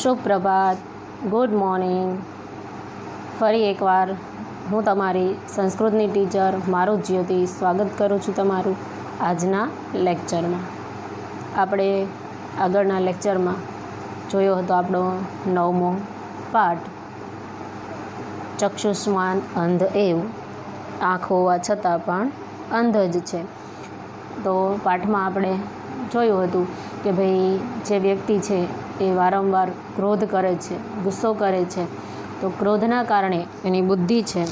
સુપ્રભાત, good morning. ફરી એકવાર હું તમારી સંસ્કૃતની ટીચર મારું જ્યોતિ સ્વાગત કરું છું તમારું આજના લેક્ચરમાં. આપણે આગળના લેક્ચરમાં જોયો હતો આપણો 9મો પાઠ, ચક્ષુષ્માન અંધ એવ, આંખ હોવા છતાં પણ અંધ જ છે. તો પાઠમાં આપણે જોયું હતું કે ભાઈ જે વ્યક્તિ છે એ વારંવાર ક્રોધ કરે છે, ગુસ્સો કરે છે, તો ક્રોધના કારણે એની બુદ્ધિ છે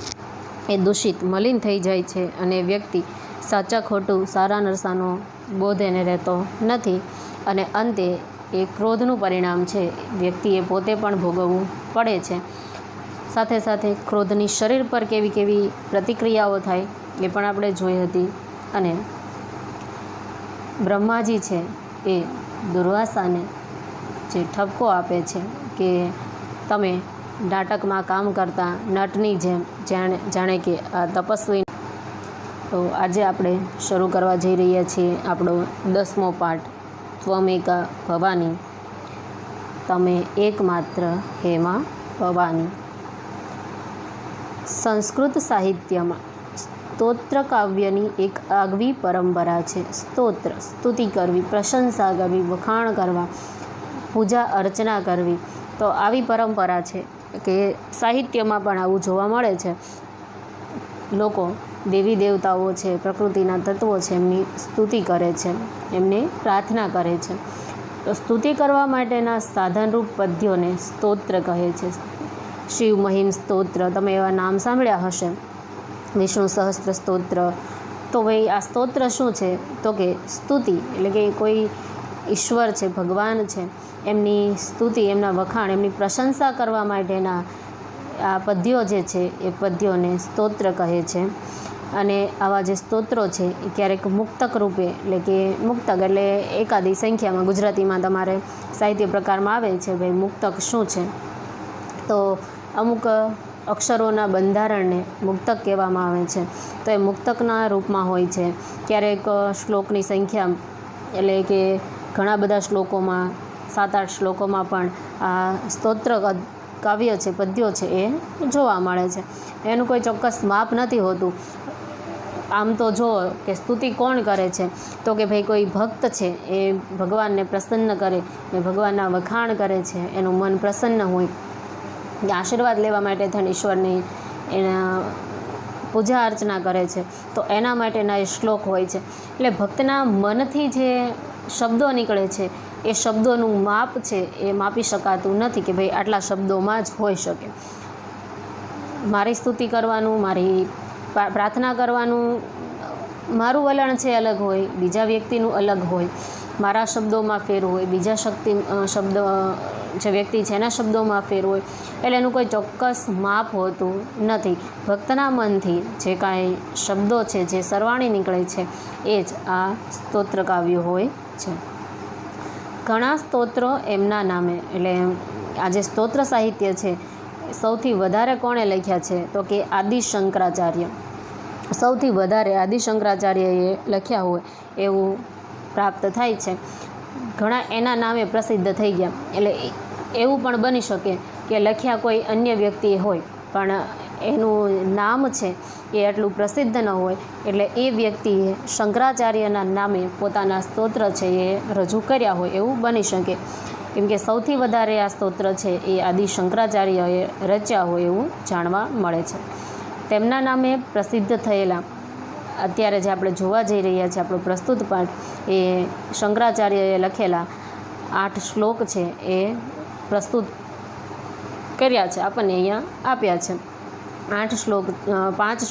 એ દૂષિત મલિન થઈ જાય છે અને વ્યક્તિ સાચા ખોટું સારા નરસાનો બોધ એને રહેતો નથી અને અંતે એ ક્રોધનું પરિણામ છે વ્યક્તિએ પોતે પણ ભોગવવું પડે છે. સાથે સાથે ક્રોધની શરીર પર કેવી કેવી પ્રતિક્રિયાઓ થાય એ પણ આપણે જોઈ હતી. અને બ્રહ્માજી છે એ દુર્વાસાને જે ઠપકો આપે છે કે તમે નાટકમાં કામ કરતા નટની જેમ જાણે કે આ તપસ્વી. તો આજે આપણે શરૂ કરવા જઈ રહ્યા છીએ આપણો 10મો પાઠ, ત્વમેકા ભવાની, તમે એકમાત્ર હેમા ભવાની. સંસ્કૃત સાહિત્યમાં સ્તોત્ર કાવ્યની એક આગવી પરંપરા છે. સ્તોત્ર, સ્તુતિ કરવી, પ્રશંસા કરવી, વખાણ કરવા, પૂજા અર્ચના કરવી. તો આવી પરંપરા છે કે સાહિત્યમાં પણ આવું જોવા મળે છે. લોકો દેવી દેવતાઓ છે, પ્રકૃતિના તત્વો છે, એમની સ્તુતિ કરે છે, એમને પ્રાર્થના કરે છે. તો સ્તુતિ કરવા માટેના સાધનરૂપ પદ્યોને સ્તોત્ર કહે છે. શિવ મહિમ સ્તોત્ર, તમે એવા નામ સાંભળ્યા હશે, વિષ્ણુ સહસ્ત્ર સ્તોત્ર. તો ભાઈ આ સ્તોત્ર શું છે? તો કે સ્તુતિ, એટલે કે કોઈ ઈશ્વર છે, ભગવાન છે, એમની સ્તુતિ, એમના વખાણ, એમની પ્રશંસા કરવા માટેના આ પદ્યો જે છે એ પદ્યોને સ્તોત્ર કહે છે. અને આવા જે સ્તોત્રો છે એ ક્યારેક મુક્તક રૂપે, એટલે કે મુક્તક એટલે એકાદી સંખ્યામાં, ગુજરાતીમાં તમારે સાહિત્ય પ્રકારમાં આવે છે ભાઈ મુક્તક શું છે. તો અમુક અક્ષરોના બંધારણને મુક્તક કહેવામાં આવે છે. તો એ મુક્તકના રૂપમાં હોય છે. ક્યારેક શ્લોકની સંખ્યા, એટલે કે ઘણા બધા શ્લોકોમાં, 7-8 શ્લોકોમાં પણ આ સ્તોત્ર કાવ્ય છે, પદ્યો છે એ જોવા મળે છે. એનું કોઈ ચોક્કસ માપ નથી હોતું. આમ તો જો કે સ્તુતિ કોણ કરે છે? તો કે ભાઈ કોઈ ભક્ત છે એ ભગવાનને પ્રસન્ન કરે, એ ભગવાનના વખાણ કરે છે, એનું મન પ્રસન્ન હોય, આશીર્વાદ લેવા માટે થઈને ઈશ્વરની એના પૂજા અર્ચના કરે છે, તો એના માટેના એ શ્લોક હોય છે. એટલે ભક્તના મનથી જે શબ્દો નીકળે છે એ શબ્દોનું માપ છે એ માપી શકાતું નથી કે ભાઈ આટલા શબ્દોમાં જ હોઈ શકે. મારી સ્તુતિ કરવાનું, મારી પ્રાર્થના કરવાનું મારું વલણ છે અલગ હોય, બીજા વ્યક્તિનું અલગ હોય. મારા શબ્દોમાં ફેર હોય, બીજા શબ્દ જે વ્યક્તિ છે એના શબ્દોમાં ફેર હોય. એટલે એનું કોઈ ચોક્કસ માપ હોતું નથી. ભક્તના મનથી જે કાંઈ શબ્દો છે, જે સરવાણી નીકળે છે એ જ આ સ્તોત્ર કાવ્યો હોય છે. ઘણા સ્તોત્રો એમના નામે, એટલે આ જે સ્તોત્ર સાહિત્ય છે સૌથી વધારે કોણે લખ્યા છે? તો કે આદિ શંકરાચાર્ય. સૌથી વધારે આદિ શંકરાચાર્યએ લખ્યા હોય એવું પ્રાપ્ત થાય છે. ઘણા એના નામે પ્રસિદ્ધ થઈ ગયા. એટલે એવું પણ બની શકે કે લખ્યા કોઈ અન્ય વ્યક્તિએ હોય પણ એનું નામ છે એ આટલું પ્રસિદ્ધ ન હોય, એટલે એ વ્યક્તિએ શંકરાચાર્યના નામે પોતાના સ્તોત્ર છે એ રજૂ કર્યા હોય એવું બની શકે. કેમ કે સૌથી વધારે આ સ્તોત્ર છે એ આદિ શંકરાચાર્યએ રચ્યા હોય એવું જાણવા મળે છે. તેમના નામે પ્રસિદ્ધ થયેલા અત્યારે જે આપણે જોવા જઈ રહ્યા છીએ આપણો પ્રસ્તુત પાઠ, એ શંકરાચાર્યએ લખેલા 8 શ્લોક છે એ પ્રસ્તુત કર્યા છે, આપણને અહીંયા આપ્યા છે. 5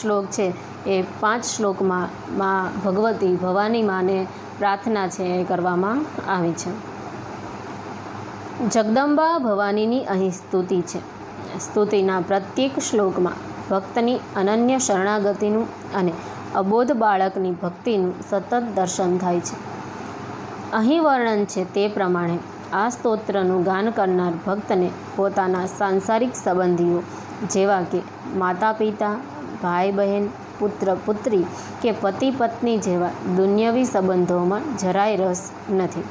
શ્લોક છે એ 5 શ્લોકમાં માં ભગવતી, ભવાની માને પ્રાર્થના છે એ કરવામાં આવી છે. જગદંબા ભવાનીની અહીં સ્તુતિ છે. સ્તુતિના પ્રત્યેક શ્લોકમાં ભક્તની અનન્ય શરણાગતિનું અને અબોધ બાળકની ભક્તિનું સતત દર્શન થાય છે. અહીં વર્ણન છે તે પ્રમાણે આ સ્તોત્રનું ગાન કરનાર ભક્તને પોતાના સાંસારિક સંબંધીઓ જેવા કે માતા પિતા, ભાઈ બહેન, પુત્ર પુત્રી કે પતિ પત્ની જેવા દુન્યવી સંબંધોમાં જરાય રસ નથી.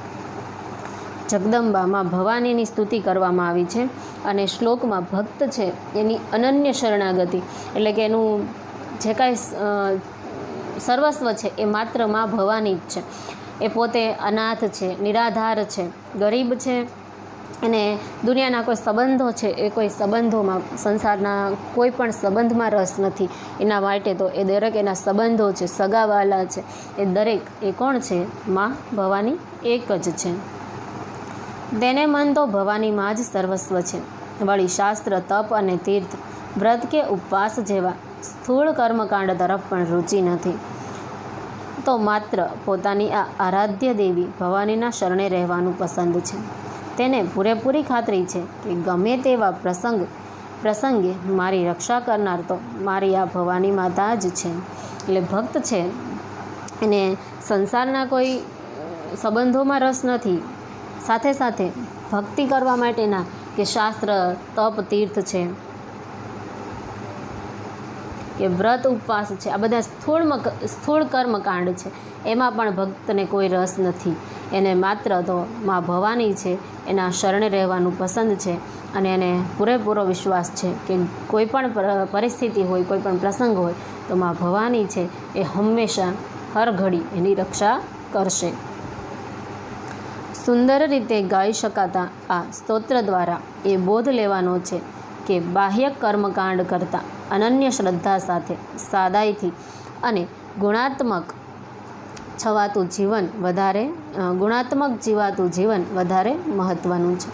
જગદંબામાં ભવાનીની સ્તુતિ કરવામાં આવી છે અને શ્લોકમાં ભક્ત છે એની અનન્ય શરણાગતિ એટલે કે એનું જે કાંઈ સર્વસ્વ છે એ માત્ર માં ભવાની જ છે. એ પોતે અનાથ છે, નિરાધાર છે, ગરીબ છે અને દુનિયાના કોઈ સંબંધો છે એ કોઈ સંબંધોમાં, સંસારના કોઈ પણ સંબંધમાં રસ નથી. એના માટે તો એ દરેક એના સંબંધો છે, સગાવાલા છે, એ દરેક એ કોણ છે? માં ભવાની એક જ છે. તેને મન તો ભવાનીમાં જ સર્વસ્વ છે. વળી શાસ્ત્ર, તપ અને તીર્થ, વ્રત કે ઉપવાસ જેવા સ્થૂળ કર્મકાંડ તરફ પણ રુચિ નથી. તો માત્ર પોતાની આ આરાધ્ય દેવી ભવાનીના શરણે રહેવાનું પસંદ છે. તેને પૂરેપૂરી ખાતરી છે કે ગમે તેવા પ્રસંગે મારી રક્ષા કરનાર તો મારી આ ભવાની માતા જ છે. એટલે ભક્ત છે એને સંસારના કોઈ સંબંધોમાં રસ નથી, સાથે સાથે ભક્તિ કરવા માટેના કે શાસ્ત્ર, તપ, તીર્થ છે કે વ્રત, ઉપવાસ છે, આ બધા સ્થૂળ કર્મકાંડ છે, એમાં પણ ભક્તને કોઈ રસ નથી. એને માત્ર તો માં ભવાની છે એના શરણે રહેવાનું પસંદ છે અને એને પૂરેપૂરો વિશ્વાસ છે કે કોઈ પણ પરિસ્થિતિ હોય, કોઈ પણ પ્રસંગ હોય તો માં ભવાની છે એ હંમેશા હર ઘડી એની રક્ષા કરશે. સુંદર રીતે ગાઈ શકાતા આ સ્તોત્ર દ્વારા એ બોધ લેવાનો છે કે બાહ્ય કર્મકાંડ કરતાં અનન્ય શ્રદ્ધા સાથે સાદાઈથી અને ગુણાત્મક જીવાતું જીવન વધારે મહત્ત્વનું છે.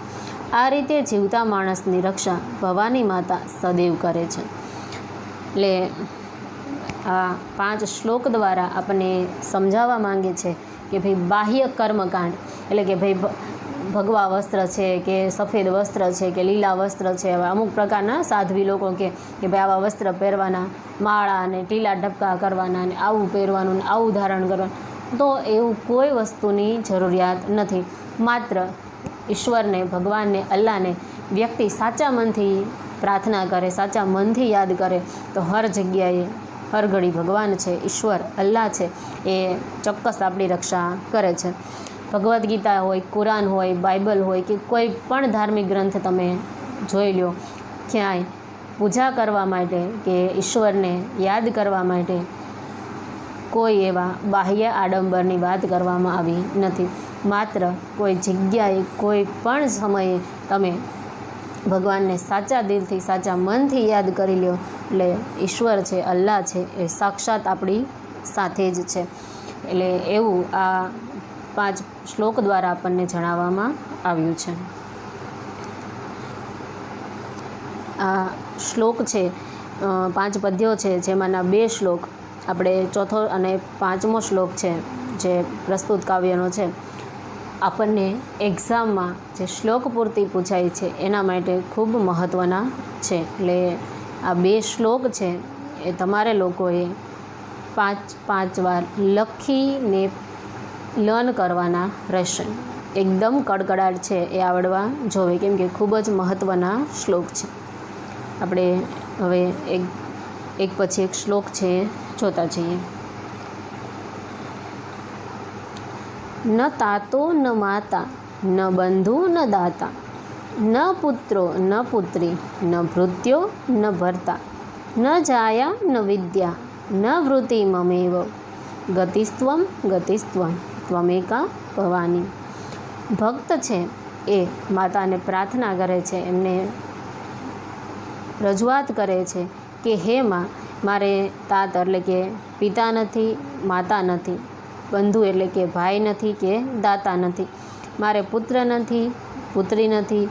આ રીતે જીવતા માણસની રક્ષા ભવાની માતા સદૈવ કરે છે. એટલે આ 5 શ્લોક દ્વારા આપણને સમજાવવા માંગે છે કે ભાઈ બાહ્ય કર્મકાંડ એટલે કે ભાઈ ભગવા વસ્ત્ર છે કે સફેદ વસ્ત્ર છે કે લીલા વસ્ત્ર છે, અમુક પ્રકારના સાધ્વી લોકો કે ભાઈ આવા વસ્ત્ર પહેરવાના, માળા અને ટીલા ઢબકા કરવાના ને આવું પહેરવાનું ને આવું ધારણ કરવાનું, તો એવું કોઈ વસ્તુની જરૂરિયાત નથી. માત્ર ઈશ્વરને, ભગવાનને, અલ્લાહને વ્યક્તિ સાચા મનથી પ્રાર્થના કરે, સાચા મનથી યાદ કરે તો હર જગ્યાએ હર ઘડી ભગવાન છે, ઈશ્વર, અલ્લાહ છે એ ચોક્કસ આપણી રક્ષા કરે છે. ભગવદ્ ગીતા હોય, કુરાન હોય, બાઇબલ હોય કે કોઈ પણ ધાર્મિક ગ્રંથ તમે જોઈ લો, ક્યાંય પૂજા કરવા માટે કે ઈશ્વરને યાદ કરવા માટે કોઈ એવા બાહ્ય આડંબરની વાત કરવામાં આવી નથી. માત્ર કોઈ જગ્યાએ, કોઈ પણ સમયે તમે ભગવાનને સાચા દિલથી, સાચા મનથી યાદ કરી લો એટલે ઈશ્વર છે, અલ્લાહ છે એ સાક્ષાત આપણી સાથે જ છે. એટલે એવું આ 5 શ્લોક દ્વારા આપણને જણાવવામાં આવ્યું છે. આ શ્લોક છે 5 પદ્યો છે, જેમાંના 2 શ્લોક આપણે ચોથો અને 5મો શ્લોક છે જે પ્રસ્તુત કાવ્યનો છે, આપણને એક્ઝામમાં જે શ્લોક પૂર્તિ પૂછાય છે એના માટે ખૂબ મહત્ત્વના છે. એટલે આ 2 શ્લોક છે એ તમારે લોકોએ 5 વાર લખીને લર્ન કરવાના રહેશે. એકદમ કડકડાટ છે એ આવડવા જોવે, કેમ કે ખૂબ જ મહત્ત્વના શ્લોક છે. આપણે હવે એક પછી એક શ્લોક છે જોતા જઈએ. ન તાતો ન માતા ન બંધુ ન દાતા ન પુત્રો ન પુત્રી ન ભૃત્યો ન ભર્તા ન જાયા ન વિદ્યા ન વૃત્તિ મમેવ ગતિસ્ત્વમ ગતિસ્ત્વમ ત્વમેકા ભવાની. ભક્ત છે એ માતાને પ્રાર્થના કરે છે, એમને રજૂઆત કરે છે કે હે માં, મારે તાત એટલે કે પિતા નથી, માતા નથી, બંધુ એટલે કે ભાઈ નથી કે દાતા નથી, મારે પુત્ર નથી, પુત્રી નથી,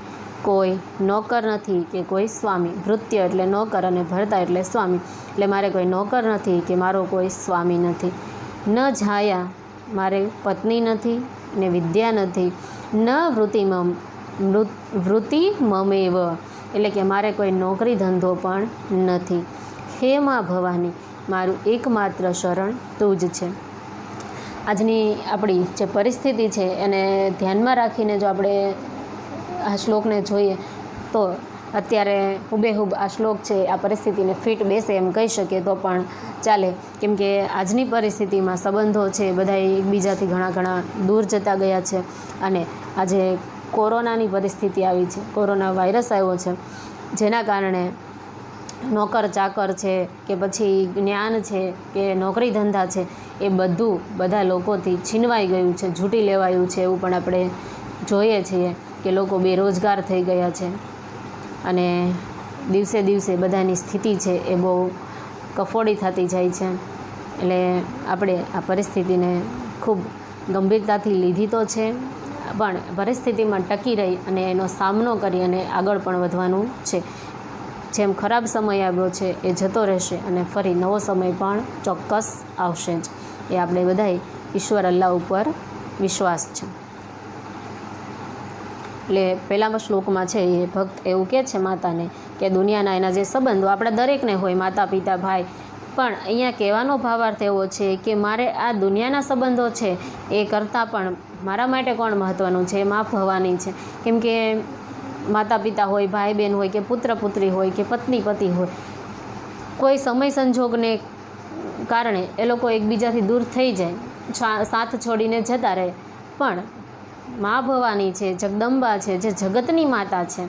કોઈ નોકર નથી કે કોઈ સ્વામી. ભૃત્ય એટલે નોકર અને ભર્તા એટલે સ્વામી. એટલે મારે કોઈ નોકર નથી કે મારો કોઈ સ્વામી નથી. ન જાયા, મારે પત્ની નથી ને વિદ્યા નથી. ન વૃત્તિ મમેવ એટલે કે મારે કોઈ નોકરી ધંધો પણ નથી. હે માં ભવાની, મારું એકમાત્ર શરણ તું જ છે. આજની આપણી જે પરિસ્થિતિ છે એને ધ્યાનમાં રાખીને જો આપણે આ શ્લોકને જોઈએ તો અત્યારે હુબેહુબ આ શ્લોક છે આ પરિસ્થિતિને ફિટ બેસે એમ કહી શકીએ તો પણ ચાલે. કેમ કે આજની પરિસ્થિતિમાં સંબંધો છે બધા એકબીજાથી ઘણા દૂર જતા ગયા છે અને આજે કોરોનાની પરિસ્થિતિ આવી છે, કોરોના વાયરસ આવ્યો છે, જેના કારણે નોકર ચાકર છે કે પછી જ્ઞાન છે કે નોકરી ધંધા છે એ બધું બધા લોકોથી છીનવાઈ ગયું છે, ઝૂંટી લેવાયું છે. એવું પણ આપણે જોઈએ છીએ કે લોકો બેરોજગાર થઈ ગયા છે અને દિવસે દિવસે બધાની સ્થિતિ છે એ બહુ કફોડી થતી જાય છે. એટલે આપણે આ પરિસ્થિતિને ખૂબ ગંભીરતાથી લીધી તો છે, પણ પરિસ્થિતિમાં ટકી રહી અને એનો સામનો કરી અને આગળ પણ વધવાનું છે. જેમ ખરાબ સમય આવ્યો છે એ જતો રહેશે અને ફરી નવો સમય પણ ચોક્કસ આવશે જ. એ આપણે બધાએ ઈશ્વર અલ્લાહ ઉપર વિશ્વાસ છે. એટલે પહેલાં શ્લોકમાં છે એ ભક્ત એવું કહે છે માતાને કે દુનિયાના એના જે સંબંધો આપણા દરેકને હોય, માતા પિતા ભાઈ, પણ અહીંયા કહેવાનો ભાવાર્થ એવો છે કે મારે આ દુનિયાના સંબંધો છે એ કરતાં પણ મારા માટે કોણ મહત્ત્વનું છે, મા ભવાની છે. કેમ કે માતા પિતા હોય, ભાઈ બહેન હોય કે પુત્ર પુત્રી હોય કે પત્ની પતિ હોય, કોઈ સમય સંજોગને કારણે એ લોકો એકબીજાથી દૂર થઈ જાય, સાથ છોડીને જતા રહે, પણ મા ભવાની છે, જગદંબા છે, જે જગતની માતા છે,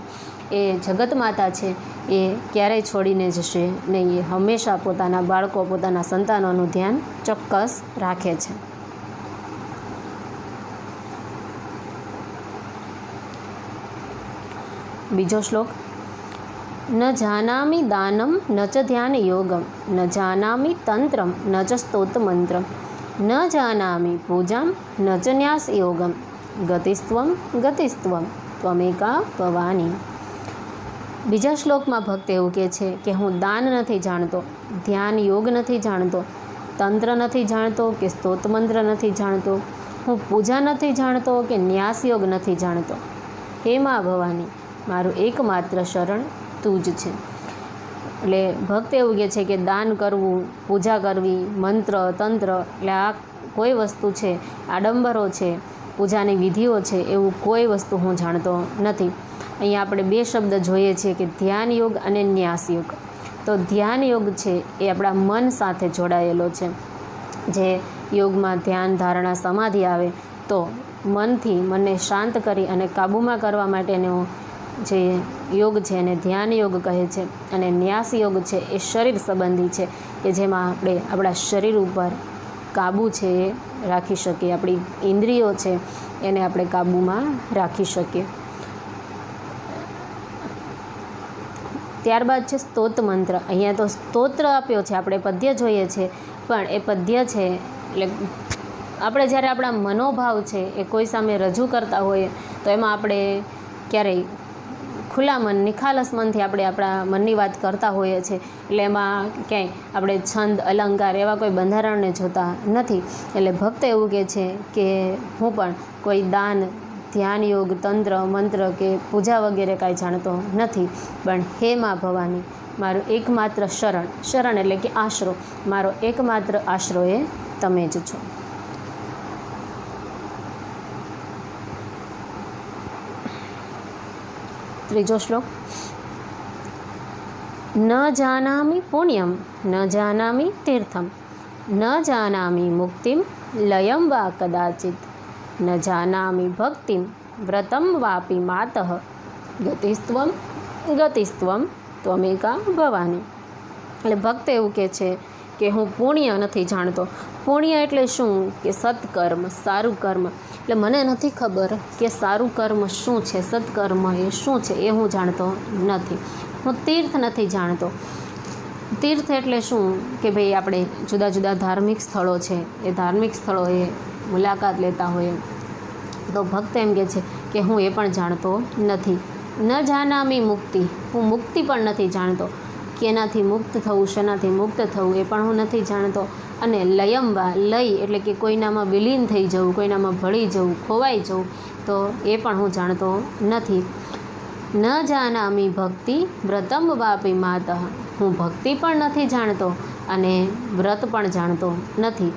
એ જગત માતા છે, એ ક્યારેય છોડીને જશે નહીં. એ હંમેશા પોતાના બાળકો, પોતાના સંતાનોનું ધ્યાન ચોક્કસ રાખે છે. બીજો શ્લોક, ન જાનામિ દાનમ ન ચ ધ્યાન યોગમ ન જાનામિ તંત્રમ ન ચ સ્તોત મંત્રમ ન જાનામિ પૂજામ ન ચ ન્યાસ યોગમ ગતિસ્ત્વમ ગતિસ્ત્વમ ત્વમેકા ભવાની. બીજા શ્લોકમાં ભક્ત એવું કહે છે કે હું દાન નથી જાણતો, ધ્યાન યોગ નથી જાણતો, તંત્ર નથી જાણતો કે સ્તોત મંત્ર નથી જાણતો, હું પૂજા નથી જાણતો કે ન્યાસ યોગ નથી જાણતો. હે મા ભવાની, મારું એકમાત્ર શરણ તું જ છે. એટલે ભક્ત એવું કહે છે કે દાન કરવું, પૂજા કરવી, મંત્ર તંત્ર, એટલે આ કોઈ વસ્તુ છે, આડંબરો છે, પૂજાની વિધિઓ છે, એવું કોઈ વસ્તુ હું જાણતો નથી. અહીંયા આપણે બે શબ્દ જોઈએ છીએ કે ધ્યાન યોગ અને ન્યાસ યોગ. તો ધ્યાન યોગ છે એ આપણા મન સાથે જોડાયેલો છે. જે યોગમાં ધ્યાન, ધારણા, સમાધિ આવે તો મનથી મનને શાંત કરી અને કાબૂમાં કરવા માટેનો જે યોગ છે એને ધ્યાન યોગ કહે છે. અને ન્યાસ યોગ છે એ શરીર સંબંધી છે કે જેમાં આપણે આપણા શરીર ઉપર કાબૂ છે એ રાખી શકીએ, આપણી ઇન્દ્રિયો છે એને આપણે કાબૂમાં રાખી શકીએ. ત્યારબાદ છે સ્તોત મંત્ર. અહીંયા તો સ્તોત્ર આપ્યો છે, આપણે પદ્ય જોઈએ છે, પણ એ પદ્ય છે એટલે આપણે જ્યારે આપણા મનોભાવ છે એ કોઈ સામે રજૂ કરતા હોઈએ તો એમાં આપણે ક્યારેય ખુલ્લા મન, નિખાલસ મનથી આપણે આપણા મનની વાત કરતા હોઈએ છીએ. એટલે એમાં ક્યાંય આપણે છંદ, અલંકાર એવા કોઈ બંધારણને જોતા નથી. એટલે ભક્ત એવું કહે છે કે હું પણ કોઈ દાન, ધ્યાન યોગ, તંત્ર મંત્ર કે પૂજા વગેરે કાંઈ જાણતો નથી, પણ હે મા ભવાની, મારું એકમાત્ર શરણ, શરણ એટલે કે આશરો, મારો એકમાત્ર આશરો એ તમે જ છો. ત્રીજો શ્લોક, ન જાનામિ પુણ્યમ ન જાનામિ તીર્થમ ન જાનામિ મુક્તિમ લયમ વા કદાચિત ન જાનામિ ભક્તિમ વ્રતમ વાપી માતઃ ગતિસ્ત્વમ ગતિસ્ત્વમ ત્વમેકા ભવાની. એટલે ભક્ત એવું કહે છે કે હું પુણ્ય નથી જાણતો. પુણ્ય એટલે શું કે સત્કર્મ, સારું કર્મ. એટલે મને નથી ખબર કે સારું કર્મ શું છે, સત્કર્મ એ શું છે, એ હું જાણતો નથી. હું તીર્થ નથી જાણતો. તીર્થ એટલે શું કે ભાઈ આપણે જુદા જુદા ધાર્મિક સ્થળો છે, એ ધાર્મિક સ્થળોએ મુલાકાત લેતા હોઈએ તો ભક્ત એમ કહે છે કે હું એ પણ જાણતો નથી. ન જાનામી મુક્તિ, હું મુક્તિ પણ નથી જાણતો કે એનાથી મુક્ત થવું, શેનાથી મુક્ત થવું એ પણ હું નથી જાણતો. અને લયમવા, લય એટલે કે કોઈનામાં વિલીન થઈ જવું, કોઈનામાં ભળી જવું, ખોવાઈ જવું, તો એ પણ હું જાણતો નથી. ન જાનામી ભક્તિ વ્રતમ વાપી માતઃ, હું ભક્તિ પણ નથી જાણતો અને વ્રત પણ જાણતો નથી.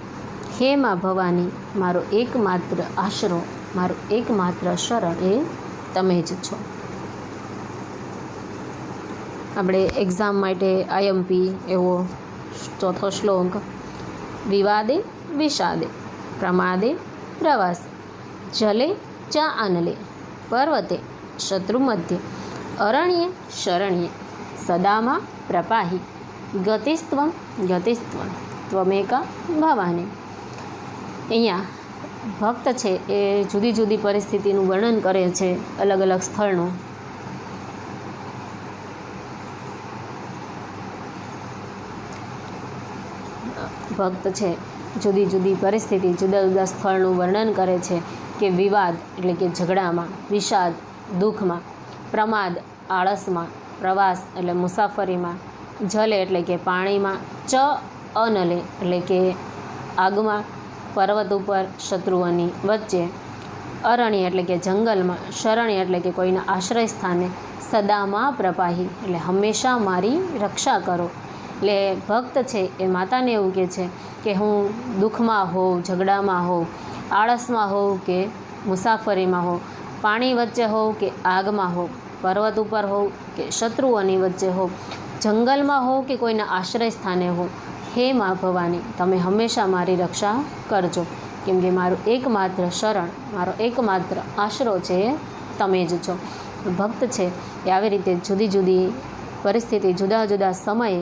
હે મા ભવાની, મારો એકમાત્ર આશરો, મારું એકમાત્ર શરણ એ તમે જ છો. આપણે એક્ઝામ માટે આઈએમપી એવો ચોથો શ્લોક, વિવાદે વિષાદે પ્રમાદે પ્રવાસ જલે चा आनले पर्वते शत्रुमध्ये अरण्ये शरण्ये सदा मा प्रपाहि गतिस्त्वं गतिस्त्वं त्वमेका भवानी। અહીંયા ભક્ત છે એ જુદી જુદી પરિસ્થિતિનું વર્ણન કરે છે, અલગ અલગ સ્થળનું. ભક્ત છે જુદી જુદી પરિસ્થિતિ, જુદા જુદા સ્થળનું વર્ણન કરે છે કે વિવાદ એટલે કે ઝઘડામાં, વિષાદ દુઃખમાં, પ્રમાદ આળસમાં, પ્રવાસ એટલે મુસાફરીમાં, જલે એટલે કે પાણીમાં, ચ અનલે એટલે કે આગમાં, પર્વત ઉપર શત્રુઓની વચ્ચે, અરણ્ય એટલે કે જંગલમાં, શરણ્ય એટલે કે કોઈના આશ્રય સ્થાને, સદામાં પ્રપાહી એટલે હંમેશા મારી રક્ષા કરો. એટલે ભક્ત છે એ માતાને એવું કહે છે કે હું દુઃખમાં હોઉં, ઝઘડામાં હોઉં, આળસમાં હોઉં કે મુસાફરીમાં હોઉં, પાણી વચ્ચે હોઉં કે આગમાં હોઉં, પર્વત ઉપર હોઉં કે શત્રુઓની વચ્ચે હોઉં, જંગલમાં હોઉં કે કોઈના આશ્રય સ્થાને હોઉં, હે મા ભવાની તમે હંમેશા મારી રક્ષા કરજો, કેમ કે મારું એકમાત્ર શરણ, મારો એકમાત્ર આશરો છે એ તમે જ છો. ભક્ત છે એ આવી રીતે જુદી જુદી પરિસ્થિતિ, જુદા જુદા સમયે,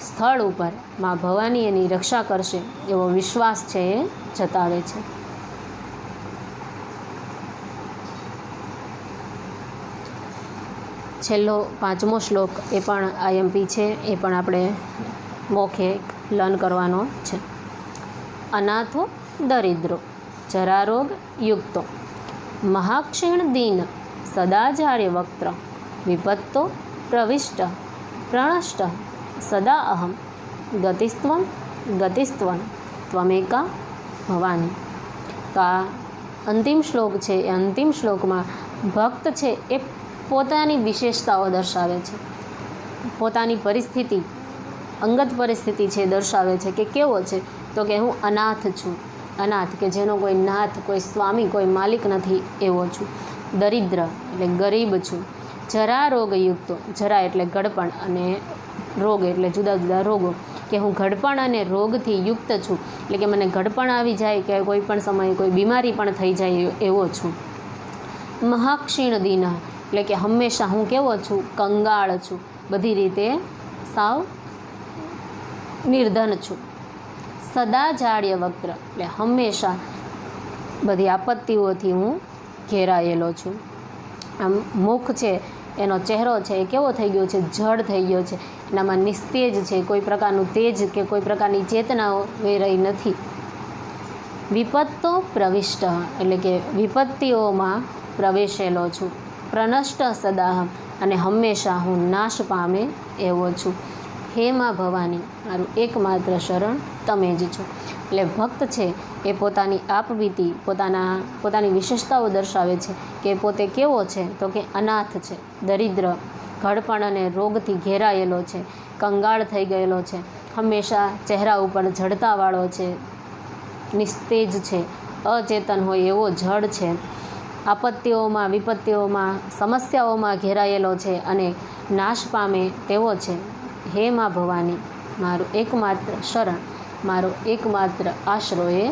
સ્થળ ઉપર મા ભવાની એની રક્ષા કરશે એવો વિશ્વાસ છે એ જતાવે છે. છેલ્લો 5મો શ્લોક એ પણ આઈએમપી છે, એ પણ આપણે મોખે લર્ન કરવાનો છે. અનાથો દરિદ્રો જરારોગ યુક્તો મહાક્ષીણ દીન સદાચાર્ય વક્ત્ર વિપત્તો પ્રવિષ્ટ પ્રણષ્ટ સદા અહમ ગતિસ્ત્વં ગતિસ્ત્વં ત્વમેકા ભવાની. તો આ અંતિમ શ્લોક છે. એ અંતિમ શ્લોકમાં ભક્ત છે એ પોતાની વિશેષતાઓ દર્શાવે છે, પોતાની પરિસ્થિતિ, અંગત પરિસ્થિતિ છે દર્શાવે છે કે કેવો છે, તો કે હું અનાથ છું, અનાથ કે જેનો કોઈ નાથ, કોઈ સ્વામી, કોઈ માલિક નથી એવો છું. દરિદ્ર એટલે ગરીબ છું. જરા રોગયુક્તો, જરા એટલે ઘડપણ અને રોગ એટલે જુદા જુદા રોગો, કે હું ઘડપણ અને રોગથી યુક્ત છું, એટલે કે મને ઘડપણ આવી જાય કે કોઈ પણ સમયે કોઈ બીમારી પણ થઈ જાય એવો છું. મહાક્ષીણ દીન એટલે કે હંમેશા હું કેવો છું, કંગાળ છું, બધી રીતે સાવ નિર્ધન છું. સદાચાર્ય વક્ત્ર એટલે હંમેશા બધી આપત્તિઓથી હું ઘેરાયેલો છું. આમ મુખ છે, એનો ચહેરો છે એ કેવો થઈ ગયો છે, જડ થઈ ગયો છે, એનામાં નિસ્તેજ છે, કોઈ પ્રકારનું તેજ કે કોઈ પ્રકારની ચેતનાઓ વેરાઈ નથી. વિપત્તો પ્રવિષ્ટ એટલે કે વિપત્તિઓમાં પ્રવેશેલો છું. પ્રનષ્ટ સદાહમ અને હંમેશા હું નાશ પામે એવો છું. હે મા ભવાની મારું એકમાત્ર શરણ તમે જ છો. એટલે ભક્ત છે એ પોતાની આપવીતી, પોતાની વિશેષતાઓ દર્શાવે છે કે પોતે કેવો છે, તો કે અનાથ છે, દરિદ્ર, ઘડપણ અને રોગથી ઘેરાયેલો છે, કંગાળ થઈ ગયેલો છે, હંમેશા ચહેરા ઉપર જડતાવાળો છે, નિસ્તેજ છે, અચેતન હોય એવો જડ છે, આપત્તિઓમાં, વિપત્તિઓમાં, સમસ્યાઓમાં ઘેરાયેલો છે અને નાશ પામે તેવો છે. હે મા ભવાની મારું એકમાત્ર શરણ, મારો એકમાત્ર આશરો એ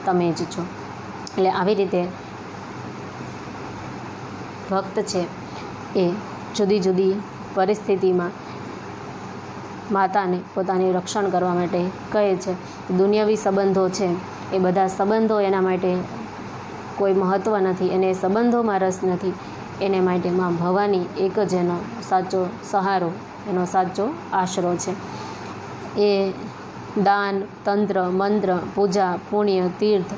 તમે જ છો. એટલે આવી રીતે ભક્ત છે એ જુદી જુદી પરિસ્થિતિમાં માતાને પોતાની રક્ષણ કરવા માટે કહે છે. દુનિયાવી સંબંધો છે એ બધા સંબંધો એના માટે કોઈ મહત્ત્વ નથી, એને સંબંધોમાં રસ નથી, એને માટે મા ભવાની એક જ એનો સાચો સહારો, એનો સાચો આશરો છે. એ દાન, તંત્ર, મંત્ર, પૂજા, પુણ્ય, તીર્થ,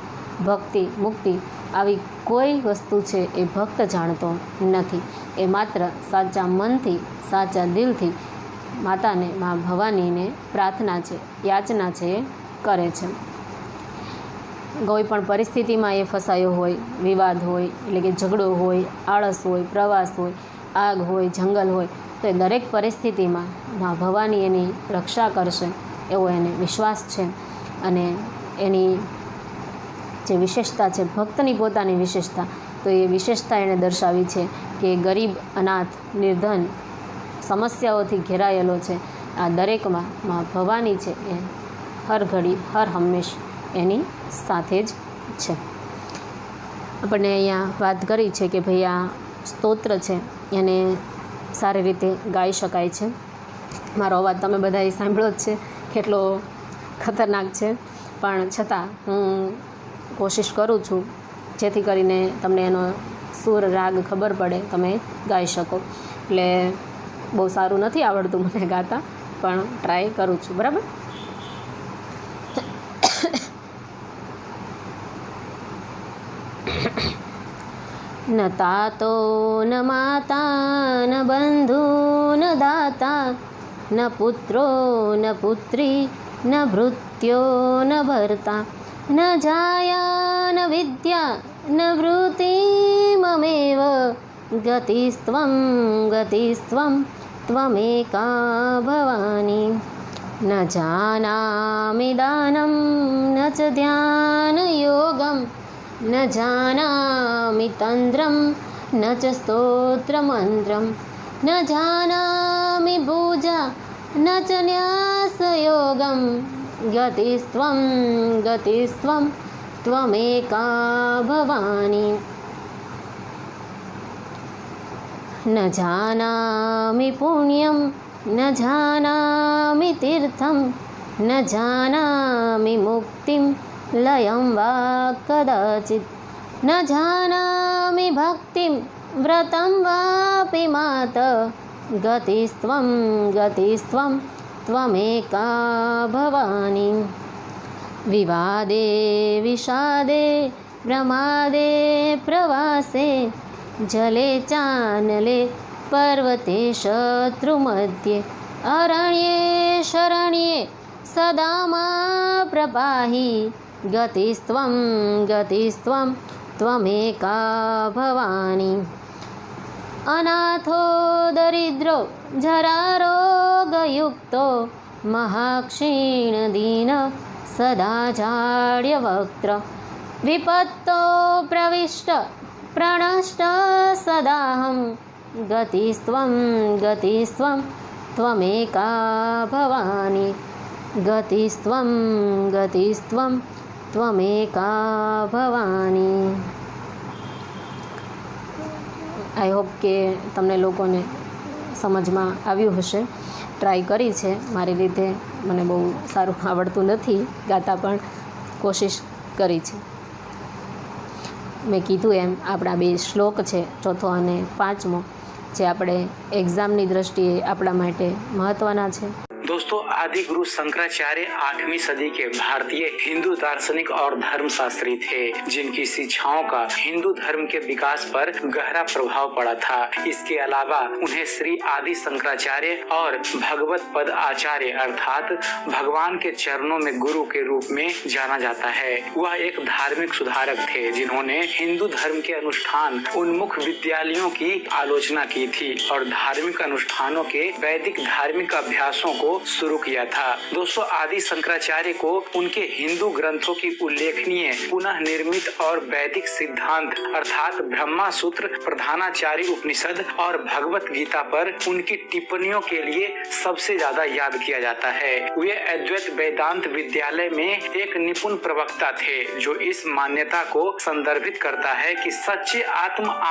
ભક્તિ, મુક્તિ આવી કોઈ વસ્તુ છે એ ભક્ત જાણતો નથી. એ માત્ર સાચા મનથી, સાચા દિલથી માતાને, મા ભવાનીને પ્રાર્થના છે, યાચના છે એ કરે છે. કોઈ પણ પરિસ્થિતિમાં એ ફસાયો હોય, વિવાદ હોય એટલે કે ઝઘડો હોય, આળસ હોય, પ્રવાસ હોય, આગ હોય, જંગલ હોય, તો એ દરેક પરિસ્થિતિમાં મા ભવાની એની રક્ષા કરશે એવો એને વિશ્વાસ છે. અને એની જે વિશેષતા છે, ભક્તની પોતાની વિશેષતા, તો એ વિશેષતા એણે દર્શાવી છે કે ગરીબ, અનાથ, નિર્ધન, સમસ્યાઓથી ઘેરાયેલો છે. આ દરેકમાં મા ભવાની છે એ હર ઘડી, હર હંમેશ એની સાથે જ છે. આપણને અહીંયા વાત કરી છે કે ભાઈ આ સ્તોત્ર છે એને સારી રીતે ગાઈ શકાય છે. મારો અવાજ તમે બધાએ સાંભળ્યો જ છે કેટલો ખતરનાક છે, પણ છતાં હું કોશિશ કરું છું જેથી કરીને તમને એનો સૂર રાગ ખબર પડે, તમે ગાઈ શકો. એટલે બહુ સારું નથી આવડતું મને ગાતા, પણ ટ્રાય કરું છું. બરાબર. ન તાતો ન માતા ન બંધુ ન દાતા ન પુત્રો ન પુત્રી ન ભૃત્યો ન ભર્તા ન જાયા ન વિદ્યા ન વૃત્તિમમેવ ગતિસ્ત્વં ગતિસ્ત્વં ત્વમેકા ભવાની. ન જાનામિ દાनं ન ચ ધ્યાનયોગં ન જાનામિ તંત્રં ન ચ સ્તોત્રમંત્રં ન જાનામિ પૂજા ન ચ ન્યાસયોગં ગતિસ્ત્વં ગતિસ્ત્વં ત્વમેકા ભવાની. ન જાનામિ પુણ્યં ન જાનામિ તીર્થં ન જાનામિ મુક્તિં લયં વા કદાચિત ન જાનામિ ભક્તિં વ્રतं વાપી માત ગતિસ્ત્વં ગતિસ્ત્વં ત્વમેકા ભવાની. વિવાદે વિષાદે પ્રમાદે પ્રવાસે જલે ચાનલે પર્વતે શત્રુમધ્યે અરણ્યે શરણ્યે સદા મા પ્રપાહી ગતિસ્ત્વં ગતિસ્ત્વં ત્વમેકા ભવાની. અનાથો દરિદ્રો જરારોગયુક્તો મહાક્ષીણ સદા જાડ્યવક્ત્ર વિપત્તો પ્રવિષ્ટ પ્રણષ્ટ સદાહં ગતિસ્ત્વં ગતિસ્ત્વં ત્વમેકા ભવાની. ગતિસ્ત્વં ગતિસ્ત્વં ત્વમેકા ભવાની. આઈ હોપ કે તમને લોકોને સમજમાં આવ્યું હશે. ટ્રાય કરી છે મારી રીતે, મને બહુ સારું આવડતું નથી ગાતા, પણ કોશિશ કરી છે. મેં કીધું એમ આપણા 2 શ્લોક છે, ચોથો અને 5મો, જે આપણે એક્ઝામની દ્રષ્ટિએ આપણા માટે મહત્ત્વના છે. दोस्तों, आदि गुरु शंकराचार्य 8वीं सदी के भारतीय हिंदू दार्शनिक और धर्मशास्त्री थे, जिनकी शिक्षाओं का हिंदू धर्म के विकास पर गहरा प्रभाव पड़ा था. इसके अलावा उन्हें श्री आदि शंकराचार्य और भगवत पद आचार्य अर्थात भगवान के चरणों में गुरु के रूप में जाना जाता है. वह एक धार्मिक सुधारक थे, जिन्होंने हिंदू धर्म के अनुष्ठान उन्मुख विद्यालयों की आलोचना की थी और धार्मिक अनुष्ठानों के वैदिक धार्मिक अभ्यासों को शुरू किया था. दोस्तों, आदि शंकराचार्य को उनके हिंदू ग्रंथों की उल्लेखनीय पुनः निर्मित और वैदिक सिद्धांत अर्थात ब्रह्मा सूत्र, प्रधानाचार्य उपनिषद और भगवत गीता पर उनकी टिप्पणियों के लिए सबसे ज्यादा याद किया जाता है. वे अद्वैत वेदांत विद्यालय में एक निपुण प्रवक्ता थे, जो इस मान्यता को संदर्भित करता है कि सच्चे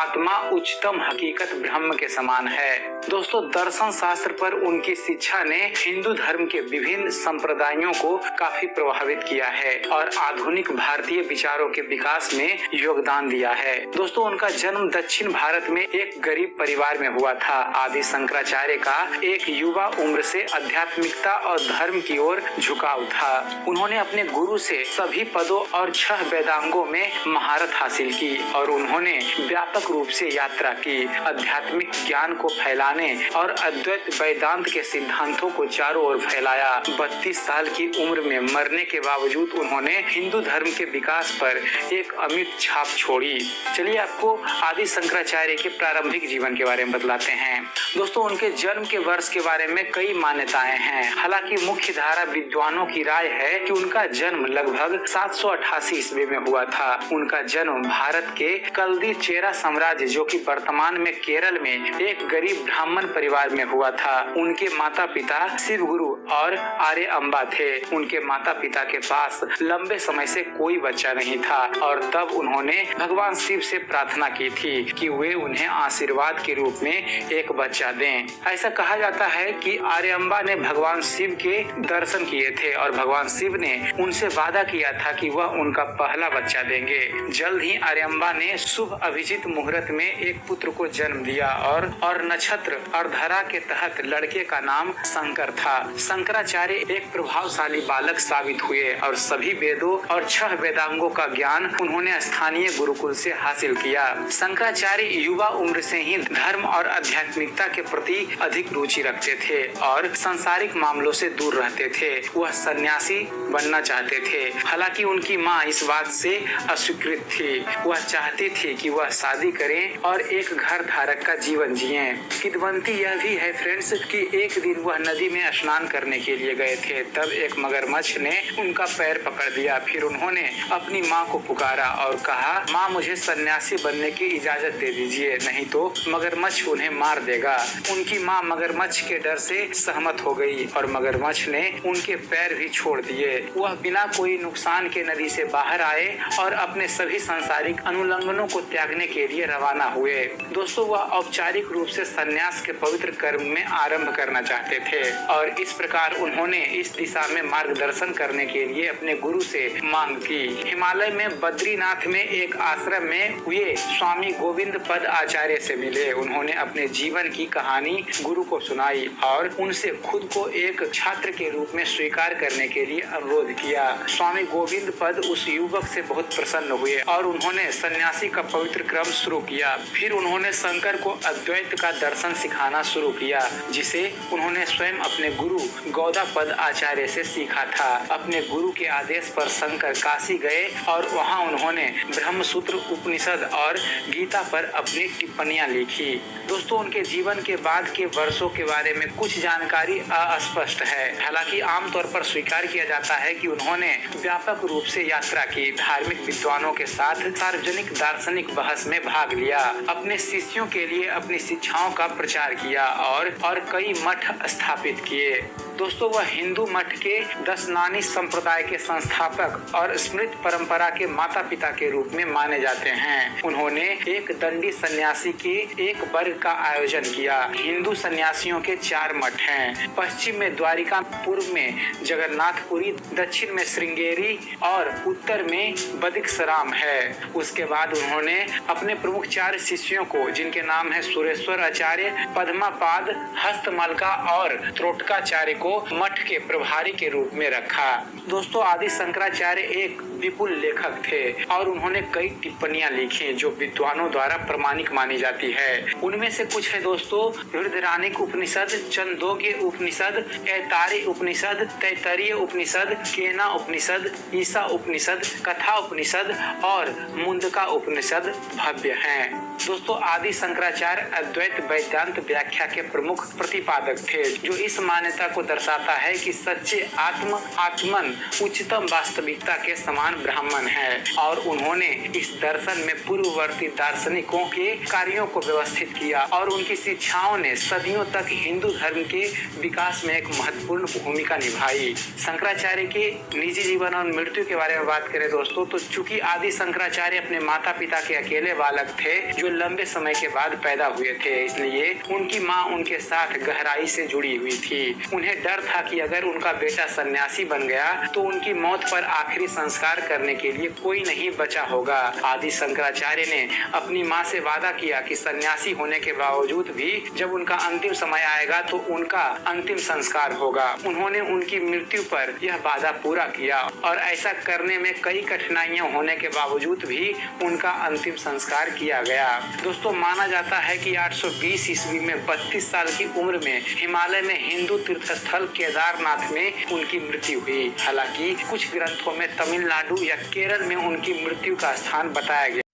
आत्मा उच्चतम हकीकत ब्रह्म के समान है. दोस्तों, दर्शन शास्त्र पर उनकी शिक्षा ने हिंदू धर्म के विभिन्न संप्रदायों को काफी प्रभावित किया है और आधुनिक भारतीय विचारों के विकास में योगदान दिया है. दोस्तों, उनका जन्म दक्षिण भारत में एक गरीब परिवार में हुआ था. आदि शंकराचार्य का एक युवा उम्र से आध्यात्मिकता और धर्म की ओर झुकाव था. उन्होंने अपने गुरु से सभी पदों और 6 वेदांगों में महारत हासिल की और उन्होंने व्यापक रूप से यात्रा की. आध्यात्मिक ज्ञान को फैलाने और अद्वैत वेदांत के सिद्धांतों को चारों ओर फैलाया. 32 साल की उम्र में मरने के बावजूद उन्होंने हिंदू धर्म के विकास पर एक अमिट छाप छोड़ी. चलिए आपको आदि शंकराचार्य के प्रारंभिक जीवन के बारे में बतलाते हैं. दोस्तों, उनके जन्म के वर्ष के बारे में कई मान्यताएं हैं. हालांकि मुख्य धारा विद्वानों की राय है कि उनका जन्म लगभग 788 ईस्वी में हुआ था. उनका जन्म भारत के कल्दी चेरा साम्राज्य, जो कि वर्तमान में केरल में एक गरीब ब्राह्मण परिवार में हुआ था. उनके माता पिता शिव गुरु और आर्य अम्बा थे। उनके माता पिता के पास लंबे समय से कोई बच्चा नहीं था और तब उन्होंने भगवान शिव से प्रार्थना की थी कि वे उन्हें आशीर्वाद के रूप में एक बच्चा दें। ऐसा कहा जाता है कि आर्य अम्बा ने भगवान शिव के दर्शन किए थे और भगवान शिव ने उनसे वादा किया था कि वह उनका पहला बच्चा देंगे। जल्द ही आर्य अम्बा ने शुभ अभिजीत मुहूर्त में एक पुत्र को जन्म दिया और नक्षत्र अर्धरा के तहत लड़के का नाम शंकर था। शंकराचार्य एक प्रभावशाली बालक साबित हुए और सभी वेदों और 6 वेदांगों का ज्ञान उन्होंने स्थानीय गुरुकुल से हासिल किया। शंकराचार्य युवा उम्र से ही धर्म और आध्यात्मिकता के प्रति अधिक रुचि रखते थे और सांसारिक मामलों से दूर रहते थे। वह सन्यासी बनना चाहते थे। हालांकि उनकी माँ इस बात से अस्वीकृत थी। वह चाहती थी कि वह शादी करें और एक घर धारक का जीवन जिएं। किंवदंती यह भी है फ्रेंड्स कि एक दिन वह नदी में स्नान करने के लिए गए थे। तब एक मगरमच्छ ने उनका पैर पकड़ दिया। फिर उन्होंने अपनी माँ को पुकारा और कहा, माँ मुझे सन्यासी बनने की इजाजत दे दीजिए, नहीं तो मगरमच्छ उन्हें मार देगा। उनकी माँ मगरमच्छ के डर से सहमत हो गई और मगरमच्छ ने उनके पैर भी छोड़ दिए। वह बिना कोई नुकसान के नदी से बाहर आए और अपने सभी सांसारिक अनुलंघनों को त्यागने के लिए रवाना हुए। दोस्तों, वह औपचारिक रूप से सन्यास के पवित्र कर्म में आरंभ करना चाहते थे और इस प्रकार उन्होंने इस दिशा में मार्गदर्शन करने के लिए अपने गुरु से मांग की। हिमालय में बद्रीनाथ में एक आश्रम में वे स्वामी गोविंद पद आचार्य से मिले। उन्होंने अपने जीवन की कहानी गुरु को सुनाई और उनसे खुद को एक छात्र के रूप में स्वीकार करने के लिए अनुरोध किया। स्वामी गोविंद पद उस युवक से बहुत प्रसन्न हुए और उन्होंने सन्यासी का पवित्र क्रम शुरू किया। फिर उन्होंने शंकर को अद्वैत का दर्शन सिखाना शुरू किया, जिसे उन्होंने स्वयं अपने गुरु गौदापद आचार्य से सीखा था। अपने गुरु के आदेश पर शंकर काशी गए और वहां उन्होंने ब्रह्मसूत्र उपनिषद और गीता पर अपनी टिप्पणियां लिखी। दोस्तों, उनके जीवन के बाद के वर्षों के बारे में कुछ जानकारी अस्पष्ट है। हालांकि आमतौर पर स्वीकार किया जाता है कि उन्होंने व्यापक रूप से यात्रा की, धार्मिक विद्वानों के साथ सार्वजनिक दार्शनिक बहस में भाग लिया, अपने शिष्यों के लिए अपनी शिक्षाओं का प्रचार किया और कई मठ स्थापित किए। दोस्तों, वह हिंदू मठ के दशनानी संप्रदाय के संस्थापक और स्मृत परंपरा के माता पिता के रूप में माने जाते हैं। उन्होंने एक दंडी सन्यासी के एक वर्ग का आयोजन किया। हिंदू सन्यासियों के 4 मठ हैं। पश्चिम में द्वारिका, पूर्व में जगन्नाथपुरी, दक्षिण में श्रृंगेरी और उत्तर में बदिक्षराम है। उसके बाद उन्होंने अपने प्रमुख 4 शिष्यों को, जिनके नाम है सुरेश्वर आचार्य, पद्मापाद, हस्तमलका और त्रोटकाचार्य को मठ के प्रभारी के रूप में रखा। दोस्तों, आदि शंकराचार्य एक विपुल लेखक थे और उन्होंने कई टिप्पणियां लिखी जो विद्वानों द्वारा प्रमाणिक मानी जाती है। उनमें से कुछ है दोस्तों, वृद्धरानिक उपनिषद, चंदोग्य उपनिषद, ऐतारी उपनिषद, तैतरीय उपनिषद, केना उपनिषद, ईसा उपनिषद, कथा उपनिषद और मुंडका उपनिषद भव्य हैं। दोस्तों, आदि शंकराचार्य अद्वैत वेदांत व्याख्या के प्रमुख प्रतिपादक थे, जो इस मान्यता को दर्शाता है कि सच्चे आत्मन उच्चतम वास्तविकता के समान ब्राह्मण है और उन्होंने इस दर्शन में पूर्ववर्ती दार्शनिकों के कार्यों को व्यवस्थित किया और उनकी शिक्षाओं ने सदियों तक हिंदू धर्म के विकास में एक महत्वपूर्ण भूमिका निभाई। शंकराचार्य के निजी जीवन और मृत्यु के बारे में बात करें दोस्तों, तो चूंकि आदि शंकराचार्य अपने माता पिता के अकेले बालक थे जो लंबे समय के बाद पैदा हुए थे, इसलिए उनकी माँ उनके साथ गहराई से जुड़ी हुई थी। उन्हें डर था कि अगर उनका बेटा सन्यासी बन गया तो उनकी मौत पर आखिरी संस्कार करने के लिए कोई नहीं बचा होगा। आदि शंकराचार्य ने अपनी माँ से वादा किया कि सन्यासी होने के बावजूद भी जब उनका अंतिम समय आएगा तो उनका अंतिम संस्कार होगा। उन्होंने उनकी मृत्यु पर यह वादा पूरा किया और ऐसा करने में कई कठिनाइयां होने के बावजूद भी उनका अंतिम संस्कार किया गया। दोस्तों, माना जाता है कि 820 ईस्वी में 32 साल की उम्र में हिमालय में हिंदू तीर्थस्थल केदारनाथ में उनकी मृत्यु हुई। हालांकि कुछ ग्रंथों में तमिलनाडु या केरल में उनकी मृत्यु का स्थान बताया गया।